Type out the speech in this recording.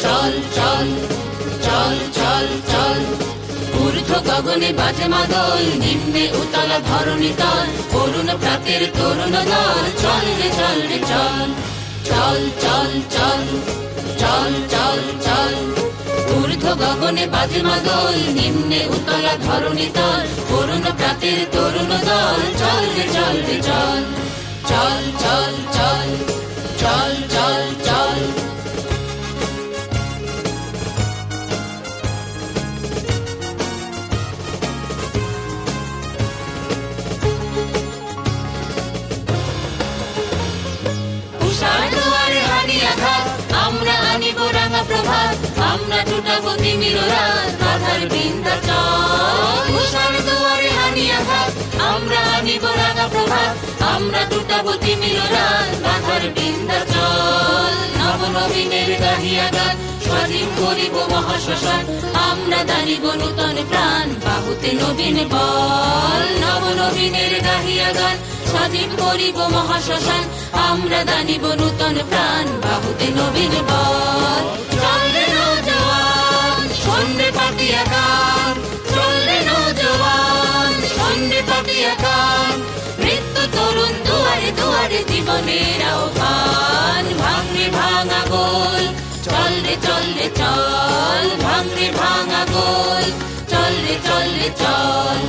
চল চল চল চল চল ঊর্ধ্ব গগনে বাজে মাদল, নিম্নে উতলা ধরণী তল, অরুণ প্রাতের তরুণ দল, চল রে চল রে চল চল চল চল চল চল চল ঊর্ধ্ব গগনে বাজে মাদল, নিম্নে উতলা ধরণী তল, অরুণ প্রাতের তরুণ দল, চল রে চল রে চল চল চল চল চল চল চল আমরা আনিব রাঙা প্রভাত, আমরা টুটাবো তিমির রাত, বাধার বিন্ধ্যাচল। উষার দুয়ারে হানি আঘাত, আমরা আনিব রাঙা প্রভাত, আমরা টুটাবো তিমির রাত, বাধার বিন্ধ্যাচল। নবনবীনের গাহিয়া গান, স্বাধীন করিব মহাশ্মশান, আমরা দানিব নূতন প্রাণ, বাহুতে নবীন বল। নবনবীনের গাহিয়া গান, স্বাধীন করিব মহাশ্মশান, আমরা দানিব নূতন প্রাণ, বাহুতে নবীন বল। চল রে নওজোয়ান, শোন রে পাতিয়া গান, চল রে নওজোয়ান, শোন রে পাতিয়া গান, মৃত্যু তরুণ দুয়ারে দুয়ারে জীবনের আহ্বান। ভাঙ রে ভাঙা গোল, চল রে চল রে চল, ভাঙ রে ভাঙা গোল, চল রে চল রে চল।